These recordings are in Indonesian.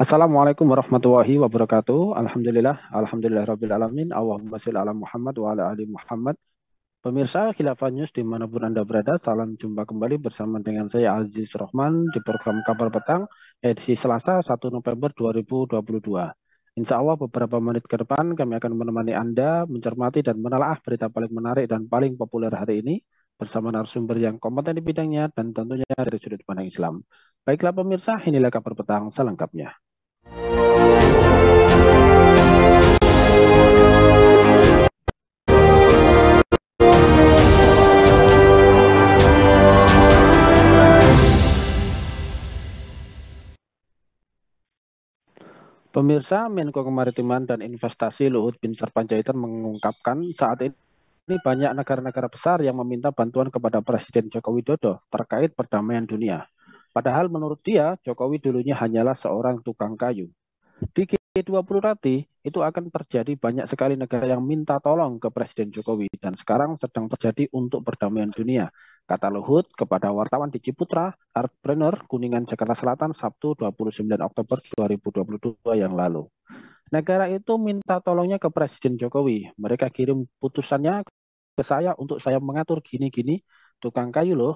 Assalamualaikum warahmatullahi wabarakatuh. Alhamdulillah rabbil alamin. Allahumma sholli ala Muhammad wa ala ali Muhammad. Pemirsa Khilafah News dimanapun Anda berada, salam jumpa kembali bersama dengan saya Aziz Rohman di program Kabar Petang edisi Selasa 1 November 2022. Insya Allah beberapa menit ke depan kami akan menemani Anda mencermati dan menelaah berita paling menarik dan paling populer hari ini bersama narasumber yang kompeten di bidangnya dan tentunya dari sudut pandang Islam. Baiklah pemirsa, inilah Kabar Petang selengkapnya. Pemirsa, Menko Kemaritiman dan Investasi Luhut Bin Sarpanjaitan mengungkapkan saat ini banyak negara-negara besar yang meminta bantuan kepada Presiden Joko Widodo terkait perdamaian dunia. Padahal menurut dia, Jokowi dulunya hanyalah seorang tukang kayu. Di G20 nanti, itu akan terjadi banyak sekali negara yang minta tolong ke Presiden Jokowi dan sekarang sedang terjadi untuk perdamaian dunia. Kata Luhut kepada wartawan di Ciputra, Artpreneur, Kuningan, Jakarta Selatan, Sabtu 29 Oktober 2022 yang lalu. Negara itu minta tolongnya ke Presiden Jokowi. Mereka kirim putusannya ke saya untuk saya mengatur gini-gini, tukang kayu loh,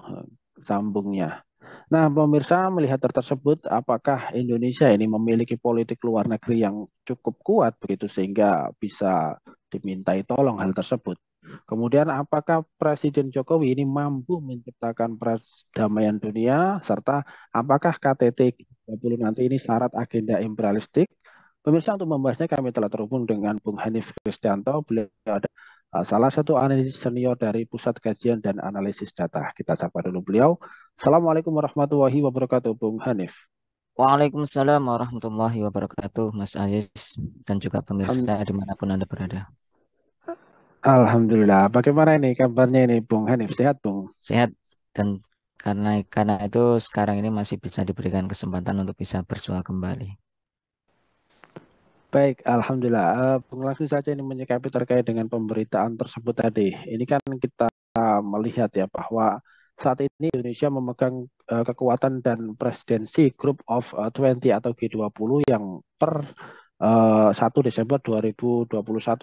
sambungnya. Nah, pemirsa melihat hal tersebut, apakah Indonesia ini memiliki politik luar negeri yang cukup kuat begitu sehingga bisa dimintai tolong hal tersebut? Kemudian apakah Presiden Jokowi ini mampu menciptakan perdamaian dunia serta apakah KTT G20 nanti ini syarat agenda imperialistik? Pemirsa untuk membahasnya kami telah terhubung dengan Bung Hanif Kristianto. Beliau ada salah satu analis senior dari Pusat Kajian dan Analisis Data. Kita sapa dulu beliau. Assalamualaikum warahmatullahi wabarakatuh, Bung Hanif. Waalaikumsalam warahmatullahi wabarakatuh, Mas Aziz, dan juga pemirsa Alham- dimanapun Anda berada. Alhamdulillah. Bagaimana ini kabarnya ini, Bung Hanif? Sehat, Bung? Sehat, dan karena itu sekarang ini masih bisa diberikan kesempatan untuk bisa bersua kembali. Baik, Alhamdulillah. Bung langsung saja ini menyikapi terkait dengan pemberitaan tersebut tadi. Ini kan kita melihat ya bahwa saat ini Indonesia memegang kekuatan dan presidensi Group of 20 atau G20 yang per 1 Desember 2021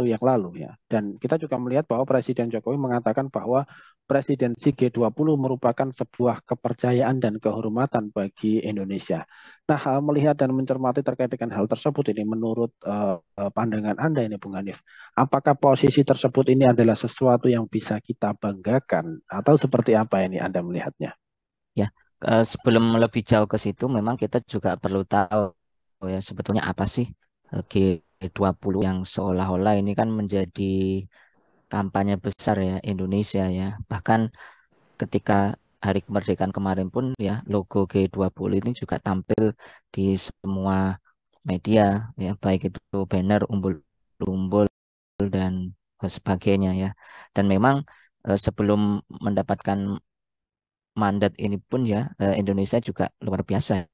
yang lalu ya. Dan kita juga melihat bahwa Presiden Jokowi mengatakan bahwa presidensi G20 merupakan sebuah kepercayaan dan kehormatan bagi Indonesia. Nah, melihat dan mencermati terkait dengan hal tersebut ini menurut pandangan Anda ini Bung Hanif, apakah posisi tersebut ini adalah sesuatu yang bisa kita banggakan atau seperti apa ini Anda melihatnya? Ya, sebelum lebih jauh ke situ, memang kita juga perlu tahu ya sebetulnya apa sih G20 yang seolah-olah ini kan menjadi kampanye besar ya Indonesia ya. Bahkan ketika Hari Kemerdekaan kemarin pun ya logo G20 ini juga tampil di semua media ya, baik itu banner, umbul-umbul dan sebagainya ya. Dan memang sebelum mendapatkan mandat ini pun ya Indonesia juga luar biasa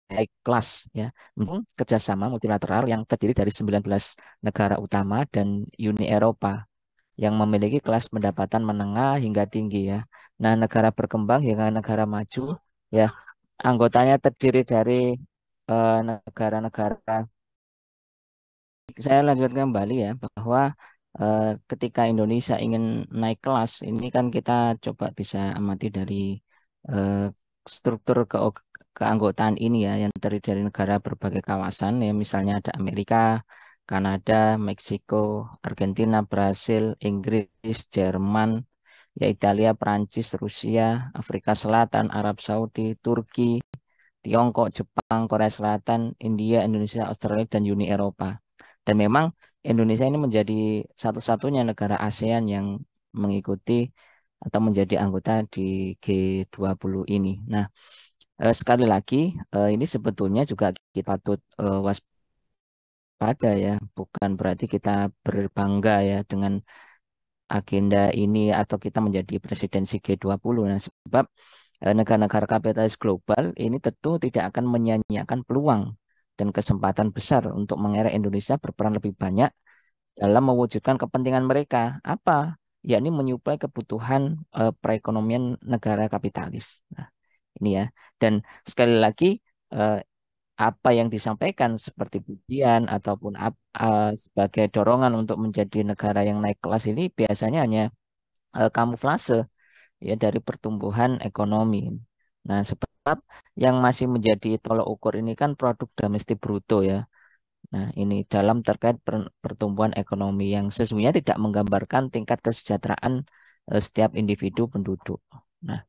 naik kelas ya. Mendukung kerjasama multilateral yang terdiri dari 19 negara utama dan Uni Eropa yang memiliki kelas pendapatan menengah hingga tinggi ya. Nah, negara berkembang hingga negara maju ya, anggotanya terdiri dari negara-negara. Saya lanjutkan kembali ya bahwa eh, ketika Indonesia ingin naik kelas, ini kan kita coba bisa amati dari eh, struktur keanggotaan ini ya, yang terdiri dari negara berbagai kawasan ya, misalnya ada Amerika, Kanada, Meksiko, Argentina, Brasil, Inggris, Jerman, ya Italia, Prancis, Rusia, Afrika Selatan, Arab Saudi, Turki, Tiongkok, Jepang, Korea Selatan, India, Indonesia, Australia, dan Uni Eropa. Dan memang Indonesia ini menjadi satu-satunya negara ASEAN yang mengikuti atau menjadi anggota di G20 ini. Nah, sekali lagi, ini sebetulnya juga kita patut waspada ya, bukan berarti kita berbangga ya dengan agenda ini atau kita menjadi presidensi G20. Nah, sebab negara-negara kapitalis global ini tentu tidak akan menyia-nyiakan peluang dan kesempatan besar untuk mengerek Indonesia berperan lebih banyak dalam mewujudkan kepentingan mereka. Apa? yakni menyuplai kebutuhan perekonomian negara kapitalis. Nah, ini ya. Dan sekali lagi apa yang disampaikan seperti pujian ataupun sebagai dorongan untuk menjadi negara yang naik kelas ini biasanya hanya kamuflase ya dari pertumbuhan ekonomi. Nah, sebab yang masih menjadi tolok ukur ini kan produk domestik bruto ya. Nah, ini dalam terkait pertumbuhan ekonomi yang sesungguhnya tidak menggambarkan tingkat kesejahteraan setiap individu penduduk. Nah,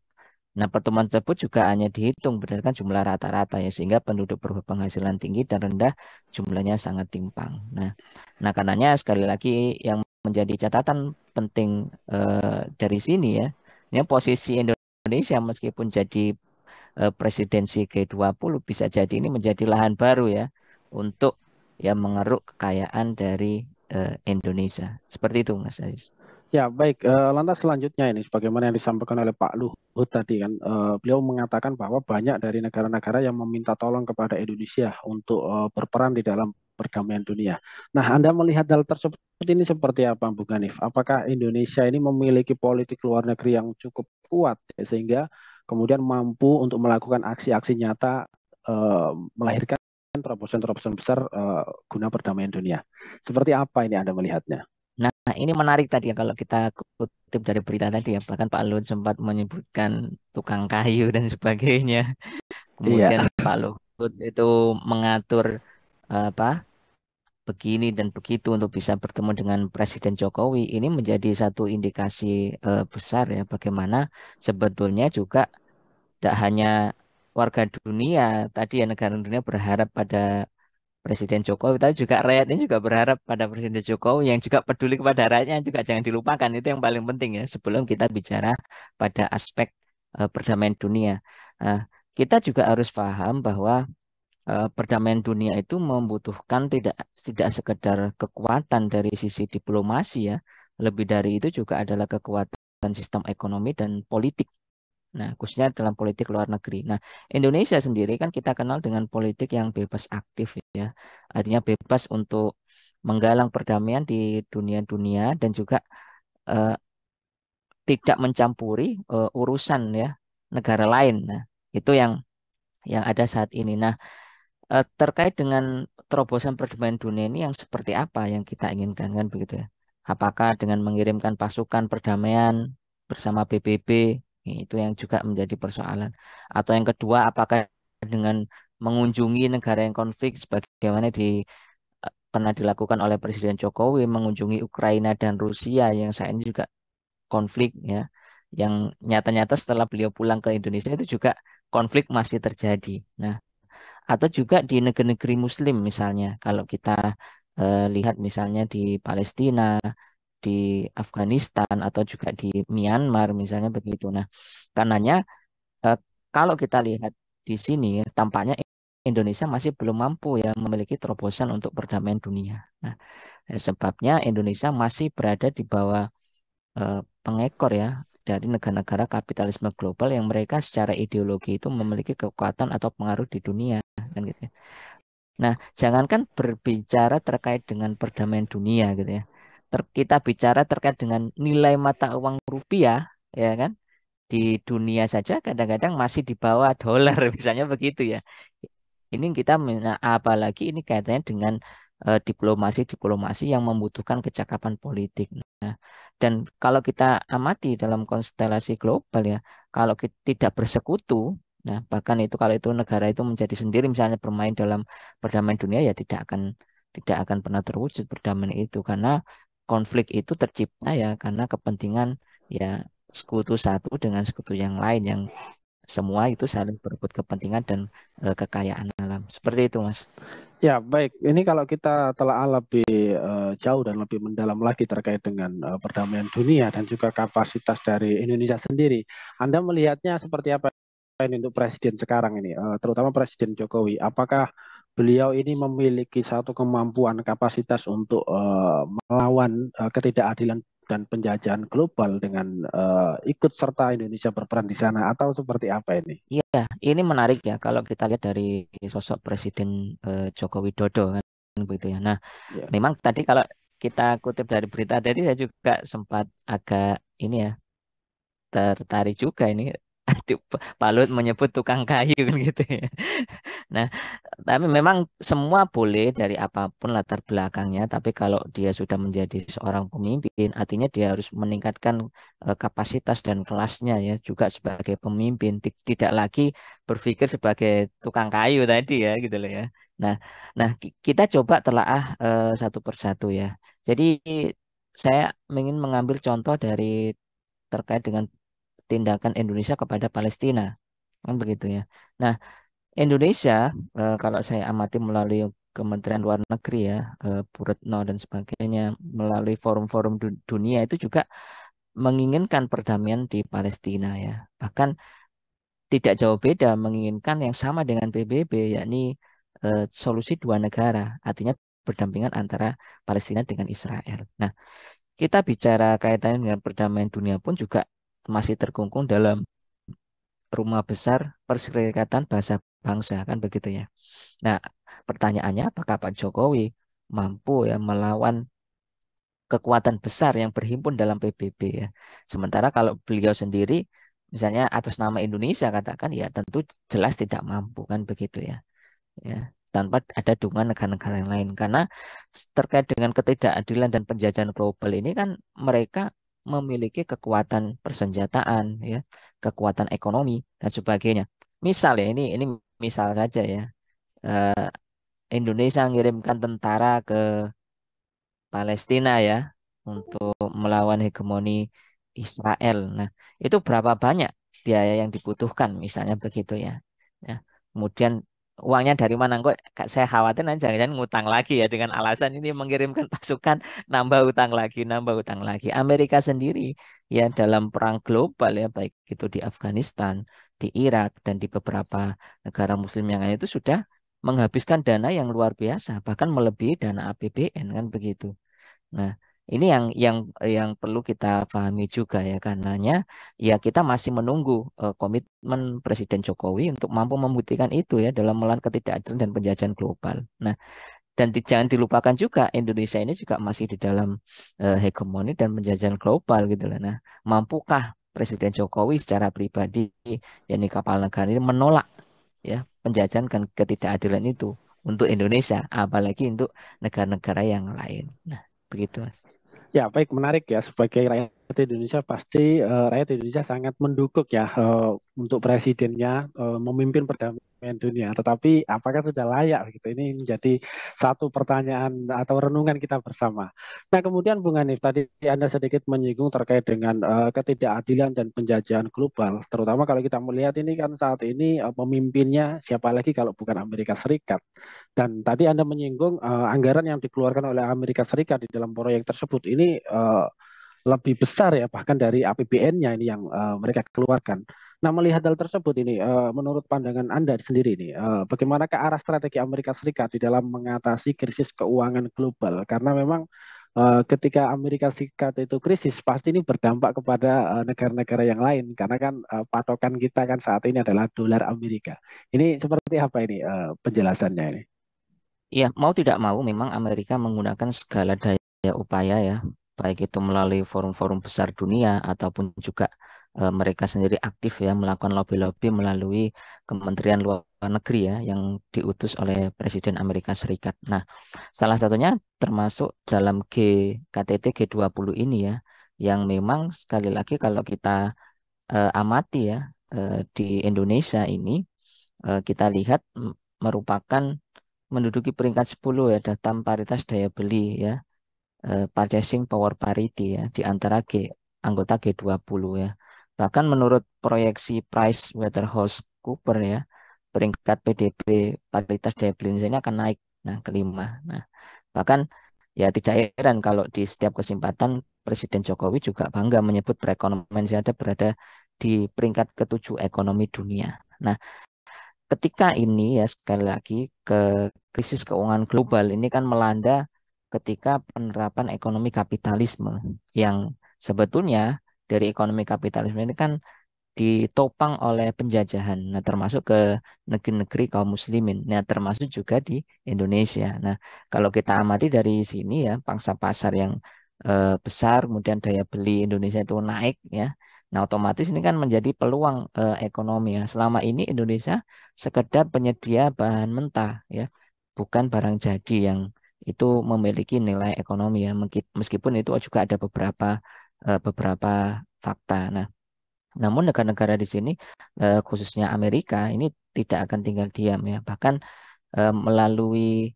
pertemuan tersebut juga hanya dihitung berdasarkan jumlah rata-rata ya, sehingga penduduk berpenghasilan tinggi dan rendah jumlahnya sangat timpang. Karenanya sekali lagi yang menjadi catatan penting dari sini ya, ini posisi Indonesia meskipun jadi presidensi G20 bisa jadi ini menjadi lahan baru ya untuk ya mengeruk kekayaan dari Indonesia. Seperti itu, Mas Aziz. Ya, baik. Lantas selanjutnya ini, sebagaimana yang disampaikan oleh Pak Luhut tadi kan, beliau mengatakan bahwa banyak dari negara-negara yang meminta tolong kepada Indonesia untuk berperan di dalam perdamaian dunia. Nah, Anda melihat hal tersebut ini seperti apa, Bung Hanif? Apakah Indonesia ini memiliki politik luar negeri yang cukup kuat ya, sehingga kemudian mampu untuk melakukan aksi-aksi nyata melahirkan terobosan-terobosan besar guna perdamaian dunia? Seperti apa ini Anda melihatnya? Nah, ini menarik tadi ya kalau kita kutip dari berita tadi ya, bahkan Pak Luhut sempat menyebutkan tukang kayu dan sebagainya. Iya. Kemudian Pak Luhut itu mengatur apa begini dan begitu untuk bisa bertemu dengan Presiden Jokowi. Ini menjadi satu indikasi besar ya bagaimana sebetulnya juga tidak hanya warga dunia tadi ya negara dunia berharap pada Presiden Jokowi, tapi juga rakyatnya juga berharap pada Presiden Jokowi yang juga peduli kepada rakyatnya juga jangan dilupakan. Itu yang paling penting ya sebelum kita bicara pada aspek perdamaian dunia. Nah, kita juga harus paham bahwa perdamaian dunia itu membutuhkan tidak tidak sekedar kekuatan dari sisi diplomasi ya, lebih dari itu juga adalah kekuatan sistem ekonomi dan politik. Nah, khususnya dalam politik luar negeri. Nah, Indonesia sendiri kan kita kenal dengan politik yang bebas aktif ya. Artinya bebas untuk menggalang perdamaian di dunia-dunia dan juga eh, tidak mencampuri urusan ya negara lain. Nah, itu yang ada saat ini. Nah, terkait dengan terobosan perdamaian dunia ini yang seperti apa yang kita inginkan kan begitu ya. Apakah dengan mengirimkan pasukan perdamaian bersama PBB itu yang juga menjadi persoalan. Atau yang kedua apakah dengan mengunjungi negara yang konflik sebagaimana pernah dilakukan oleh Presiden Jokowi mengunjungi Ukraina dan Rusia yang saat ini juga konflik ya. Yang nyata-nyata setelah beliau pulang ke Indonesia itu juga konflik masih terjadi. Nah, atau juga di negeri-negeri Muslim misalnya, kalau kita lihat misalnya di Palestina, di Afghanistan, atau juga di Myanmar misalnya begitu. Nah, karenanya eh, kalau kita lihat di sini, tampaknya Indonesia masih belum mampu ya memiliki terobosan untuk perdamaian dunia. Nah, sebabnya Indonesia masih berada di bawah pengekor ya dari negara-negara kapitalisme global yang mereka secara ideologi itu memiliki kekuatan atau pengaruh di dunia kan gitu ya. Nah, jangankan berbicara terkait dengan perdamaian dunia gitu ya. Kita bicara terkait dengan nilai mata uang rupiah ya kan di dunia saja kadang-kadang masih di bawah dolar misalnya begitu ya. Ini kita apalagi ini kaitannya dengan diplomasi-diplomasi yang membutuhkan kecakapan politik. Nah, dan kalau kita amati dalam konstelasi global ya, kalau kita tidak bersekutu, nah bahkan itu kalau itu negara itu menjadi sendiri misalnya bermain dalam perdamaian dunia ya tidak akan pernah terwujud perdamaian itu karena konflik itu tercipta ya karena kepentingan ya sekutu satu dengan sekutu yang lain yang semua itu saling berebut kepentingan dan kekayaan alam. Seperti itu, Mas. Ya, baik. Ini kalau kita telah lebih jauh dan lebih mendalam lagi terkait dengan perdamaian dunia dan juga kapasitas dari Indonesia sendiri, Anda melihatnya seperti apa ini untuk presiden sekarang ini, terutama Presiden Jokowi? Apakah beliau ini memiliki satu kemampuan kapasitas untuk melawan ketidakadilan dan penjajahan global dengan ikut serta Indonesia berperan di sana atau seperti apa ini? Iya, ini menarik ya kalau kita lihat dari sosok Presiden Joko Widodo kan begitu ya. Nah, Ya. memang tadi kalau kita kutip dari berita tadi, saya juga sempat agak ini ya, tertarik juga ini. Aduh, Pak Luhut menyebut tukang kayu kan gitu ya. Nah, tapi memang semua boleh dari apapun latar belakangnya, tapi kalau dia sudah menjadi seorang pemimpin, artinya dia harus meningkatkan kapasitas dan kelasnya ya juga sebagai pemimpin, tidak lagi berpikir sebagai tukang kayu tadi ya gitu loh ya. Nah, kita coba telaah satu persatu ya. Jadi saya ingin mengambil contoh dari terkait dengan tindakan Indonesia kepada Palestina, kan begitu ya. Nah, Indonesia, kalau saya amati melalui Kementerian Luar Negeri ya, Bu Retno dan sebagainya, melalui forum-forum dunia itu juga menginginkan perdamaian di Palestina ya. Bahkan tidak jauh beda menginginkan yang sama dengan PBB, yakni solusi dua negara, artinya berdampingan antara Palestina dengan Israel. Nah, kita bicara kaitannya dengan perdamaian dunia pun juga masih terkungkung dalam rumah besar Perserikatan Bangsa-Bangsa kan begitu ya. Nah, pertanyaannya apakah Pak Jokowi mampu ya melawan kekuatan besar yang berhimpun dalam PBB ya. Sementara kalau beliau sendiri misalnya atas nama Indonesia katakan ya tentu jelas tidak mampu kan begitu ya. Ya, tanpa ada dukungan negara-negara yang lain karena terkait dengan ketidakadilan dan penjajahan global ini kan mereka memiliki kekuatan persenjataan ya, kekuatan ekonomi dan sebagainya. Misal ya ini misal saja ya. Indonesia mengirimkan tentara ke Palestina ya untuk melawan hegemoni Israel. Nah, itu berapa banyak biaya yang dibutuhkan misalnya begitu ya. Ya. Kemudian uangnya dari mana? Kok saya khawatir nanti jangan-jangan ngutang lagi ya dengan alasan ini mengirimkan pasukan nambah utang lagi, nambah utang lagi. Amerika sendiri ya dalam perang global ya baik itu di Afghanistan, di Irak dan di beberapa negara muslim yang lain itu sudah menghabiskan dana yang luar biasa, bahkan melebihi dana APBN kan begitu. Nah, ini yang perlu kita pahami juga ya, karenanya ya kita masih menunggu komitmen Presiden Jokowi untuk mampu membuktikan itu ya dalam melawan ketidakadilan dan penjajahan global. Nah, dan jangan dilupakan juga Indonesia ini juga masih di dalam hegemoni dan penjajahan global gitu loh. Nah, mampukah Presiden Jokowi secara pribadi yakni kepala negara ini menolak ya penjajahan dan ketidakadilan itu untuk Indonesia, apalagi untuk negara-negara yang lain. Nah, begitu Mas. Ya, baik, menarik ya. Sebagai rakyat Indonesia, pasti rakyat Indonesia sangat mendukung ya untuk presidennya memimpin perdamaian dunia. Tetapi apakah sudah layak? Gitu. Ini menjadi satu pertanyaan atau renungan kita bersama. Nah, kemudian Bung Hanif, tadi Anda sedikit menyinggung terkait dengan ketidakadilan dan penjajahan global. Terutama kalau kita melihat ini kan saat ini pemimpinnya siapa lagi kalau bukan Amerika Serikat. Dan tadi Anda menyinggung anggaran yang dikeluarkan oleh Amerika Serikat di dalam proyek tersebut ini lebih besar ya bahkan dari APBN-nya ini yang mereka keluarkan. Nah, melihat hal tersebut ini, menurut pandangan Anda sendiri ini, bagaimana ke arah strategi Amerika Serikat di dalam mengatasi krisis keuangan global? Karena memang ketika Amerika Serikat itu krisis, pasti ini berdampak kepada negara-negara yang lain. Karena kan patokan kita kan saat ini adalah dolar Amerika. Ini seperti apa ini penjelasannya ini? Ya, mau tidak mau memang Amerika menggunakan segala daya upaya ya, baik itu melalui forum-forum besar dunia ataupun juga mereka sendiri aktif ya melakukan lobby-lobby melalui Kementerian Luar Negeri ya yang diutus oleh Presiden Amerika Serikat. Nah, salah satunya termasuk dalam KTT G20 ini ya, yang memang sekali lagi kalau kita amati ya di Indonesia ini kita lihat merupakan menduduki peringkat 10 ya dalam paritas daya beli ya, purchasing power parity ya di antara anggota G20 ya. Bahkan menurut proyeksi PricewaterhouseCoopers ya, peringkat PDB paritas daya beli Indonesia ini akan naik nah kelima. Nah, bahkan ya tidak heran kalau di setiap kesempatan Presiden Jokowi juga bangga menyebut perekonomian Indonesia berada di peringkat ketujuh ekonomi dunia. Nah, ketika ini ya sekali lagi ke krisis keuangan global ini kan melanda ketika penerapan ekonomi kapitalisme yang sebetulnya dari ekonomi kapitalisme ini kan ditopang oleh penjajahan. Nah, termasuk ke negeri-negeri kaum muslimin. Nah, termasuk juga di Indonesia. Nah, kalau kita amati dari sini ya, pangsa pasar yang besar, kemudian daya beli Indonesia itu naik ya. Nah, otomatis ini kan menjadi peluang ekonomi ya. Selama ini Indonesia sekedar penyedia bahan mentah ya, bukan barang jadi yang itu memiliki nilai ekonomi ya. Meskipun itu juga ada beberapa fakta. Nah, namun negara-negara di sini, khususnya Amerika, ini tidak akan tinggal diam ya. Bahkan melalui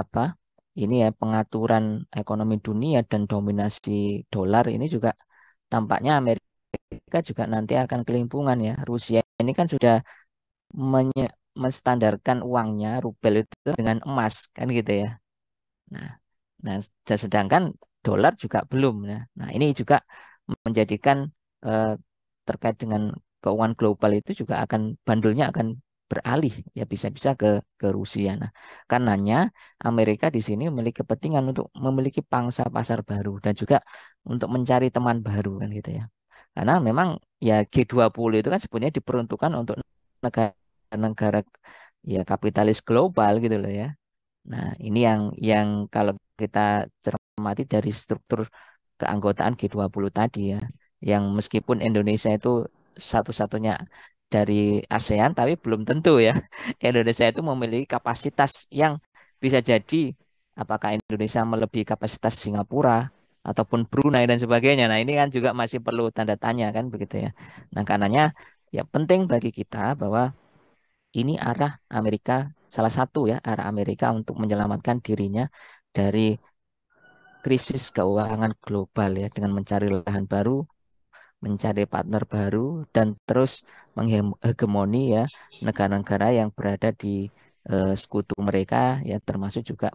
apa ini ya pengaturan ekonomi dunia dan dominasi dolar ini juga tampaknya Amerika juga nanti akan kelimpungan ya. Rusia ini kan sudah menstandarkan uangnya rubel itu dengan emas kan gitu ya. Nah, nah sedangkan dolar juga belum. Nah, ini juga menjadikan eh, terkait dengan keuangan global itu juga akan bandulnya akan beralih ya bisa-bisa ke Rusia. Nah, karenanya Amerika di sini memiliki kepentingan untuk memiliki pangsa pasar baru dan juga untuk mencari teman baru kan gitu ya. Karena memang ya G20 itu kan sebenarnya diperuntukkan untuk negara-negara ya kapitalis global gitu loh ya. Nah, ini yang kalau kita cermati dari struktur keanggotaan G20 tadi ya, yang meskipun Indonesia itu satu-satunya dari ASEAN, tapi belum tentu ya. Indonesia itu memiliki kapasitas yang bisa jadi apakah Indonesia melebihi kapasitas Singapura ataupun Brunei dan sebagainya. Nah, ini kan juga masih perlu tanda tanya kan begitu ya. Nah, karenanya ya penting bagi kita bahwa ini arah Amerika, salah satu ya arah Amerika untuk menyelamatkan dirinya dari krisis keuangan global ya dengan mencari lahan baru, mencari partner baru dan terus menghegemoni ya negara-negara yang berada di sekutu mereka ya termasuk juga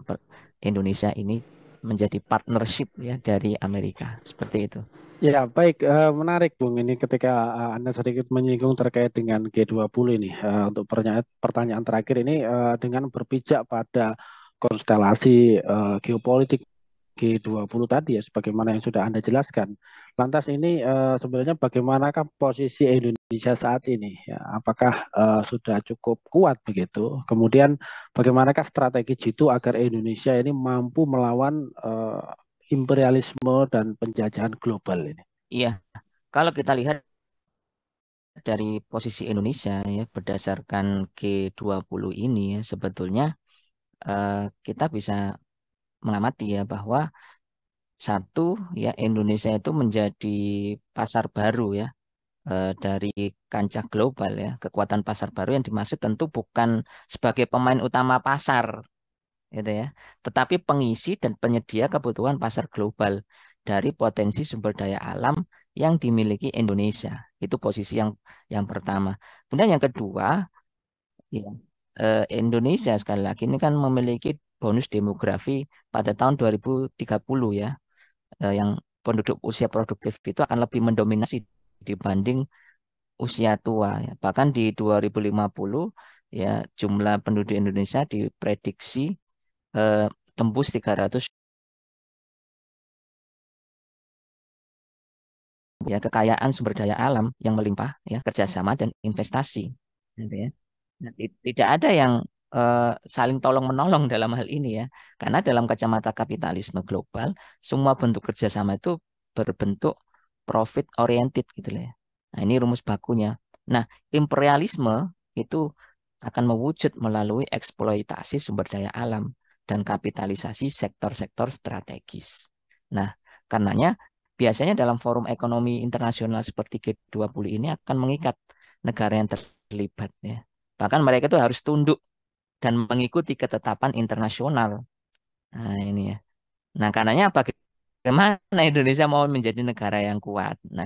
Indonesia ini menjadi partnership ya dari Amerika. Seperti itu. Ya, baik, menarik Bung ini ketika Anda sedikit menyinggung terkait dengan G20 ini. Untuk pertanyaan terakhir ini dengan berpijak pada konstelasi geopolitik G20 tadi ya, sebagaimana yang sudah Anda jelaskan. Lantas ini sebenarnya bagaimanakah posisi Indonesia saat ini? Ya, apakah sudah cukup kuat begitu? Kemudian bagaimanakah strategi G2 agar Indonesia ini mampu melawan imperialisme dan penjajahan global ini? Iya, kalau kita lihat dari posisi Indonesia ya berdasarkan G20 ini ya sebetulnya eh, kita bisa mengamati ya bahwa satu ya Indonesia itu menjadi pasar baru ya dari kancah global ya kekuatan pasar baru yang dimaksud tentu bukan sebagai pemain utama pasar gitu ya tetapi pengisi dan penyedia kebutuhan pasar global dari potensi sumber daya alam yang dimiliki Indonesia itu posisi yang pertama. Kemudian yang kedua ya, Indonesia sekali lagi ini kan memiliki bonus demografi pada tahun 2030 ya, yang penduduk usia produktif itu akan lebih mendominasi dibanding usia tua ya. Bahkan di 2050 ya jumlah penduduk Indonesia diprediksi eh, tembus 300 ya kekayaan sumber daya alam yang melimpah ya kerjasama dan investasi gitu ya. Nah, tidak ada yang saling tolong menolong dalam hal ini ya karena dalam kacamata kapitalisme global semua bentuk kerjasama itu berbentuk profit oriented gitu lah ya. Nah ini rumus bakunya. Nah imperialisme itu akan mewujud melalui eksploitasi sumber daya alam dan kapitalisasi sektor-sektor strategis. Nah karenanya biasanya dalam forum ekonomi internasional seperti G20 ini akan mengikat negara yang terlibat ya. Bahkan mereka itu harus tunduk dan mengikuti ketetapan internasional. Nah, ini ya. Nah, karenanya bagaimana Indonesia mau menjadi negara yang kuat? Nah,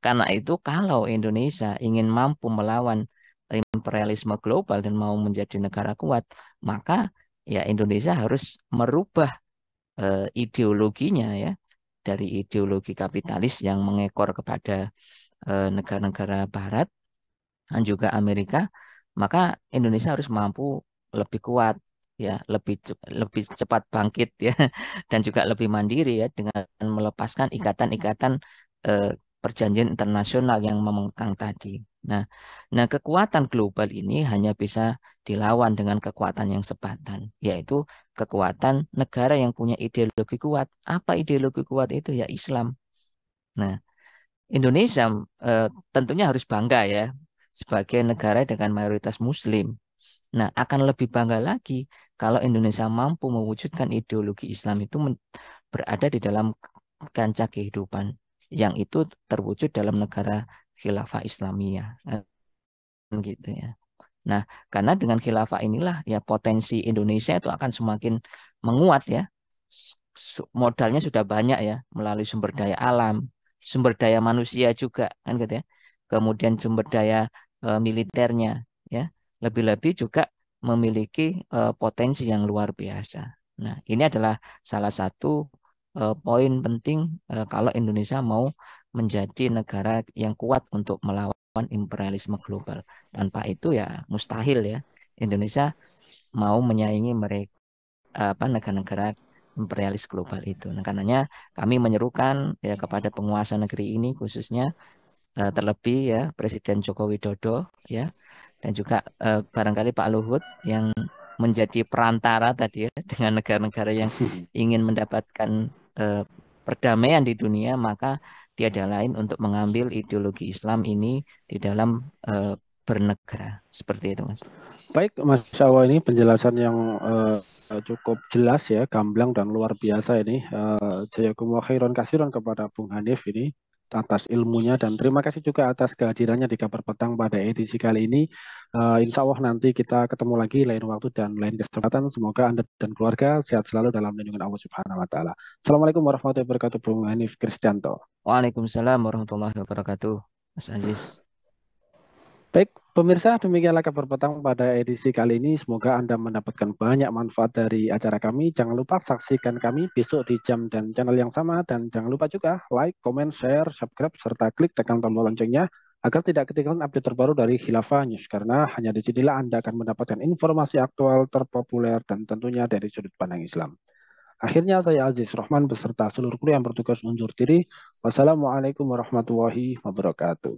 karena itu kalau Indonesia ingin mampu melawan imperialisme global dan mau menjadi negara kuat, maka ya Indonesia harus merubah ideologinya ya dari ideologi kapitalis yang mengekor kepada negara-negara Barat dan juga Amerika, maka Indonesia harus mampu lebih kuat ya, lebih cepat bangkit ya dan juga lebih mandiri ya dengan melepaskan ikatan-ikatan perjanjian internasional yang membengkang tadi. Nah, kekuatan global ini hanya bisa dilawan dengan kekuatan yang sebatan, yaitu kekuatan negara yang punya ideologi kuat. Apa ideologi kuat itu? Ya Islam. Nah, Indonesia tentunya harus bangga ya sebagai negara dengan mayoritas Muslim. Nah, akan lebih bangga lagi kalau Indonesia mampu mewujudkan ideologi Islam itu berada di dalam kancah kehidupan yang itu terwujud dalam negara khilafah Islamiyah. Gitu ya. Nah, karena dengan khilafah inilah ya potensi Indonesia itu akan semakin menguat ya. Modalnya sudah banyak ya melalui sumber daya alam, sumber daya manusia juga kan gitu ya. Kemudian sumber daya militernya ya. Lebih-lebih juga memiliki potensi yang luar biasa. Nah, ini adalah salah satu poin penting kalau Indonesia mau menjadi negara yang kuat untuk melawan imperialisme global. Tanpa itu ya mustahil ya Indonesia mau menyaingi mereka negara-negara imperialis global itu. Nah, karenanya kami menyerukan ya kepada penguasa negeri ini khususnya terlebih ya Presiden Joko Widodo ya dan juga barangkali Pak Luhut yang menjadi perantara tadi ya dengan negara-negara yang ingin mendapatkan eh, perdamaian di dunia, maka tiada lain untuk mengambil ideologi Islam ini di dalam bernegara. Seperti itu, Mas. Baik, Mas Syawa, ini penjelasan yang cukup jelas ya, gamblang dan luar biasa ini. Jazakumullah khairan kasiran kepada Bung Hanif ini atas ilmunya dan terima kasih juga atas kehadirannya di Kabar Petang pada edisi kali ini. Insya Allah nanti kita ketemu lagi lain waktu dan lain kesempatan. Semoga Anda dan keluarga sehat selalu dalam lindungan Allah Subhanahu wa taala. Assalamualaikum warahmatullahi wabarakatuh, Bung Hanif Kristianto. Waalaikumsalam warahmatullahi wabarakatuh, Mas Aziz. Baik, pemirsa, demikianlah kabar petang pada edisi kali ini. Semoga Anda mendapatkan banyak manfaat dari acara kami. Jangan lupa saksikan kami besok di jam dan channel yang sama. Dan jangan lupa juga like, comment, share, subscribe, serta klik tekan tombol loncengnya agar tidak ketinggalan update terbaru dari Khilafah News. Karena hanya di sinilah Anda akan mendapatkan informasi aktual, terpopuler, dan tentunya dari sudut pandang Islam. Akhirnya saya Aziz Rahman beserta seluruh kru yang bertugas undur diri. Wassalamualaikum warahmatullahi wabarakatuh.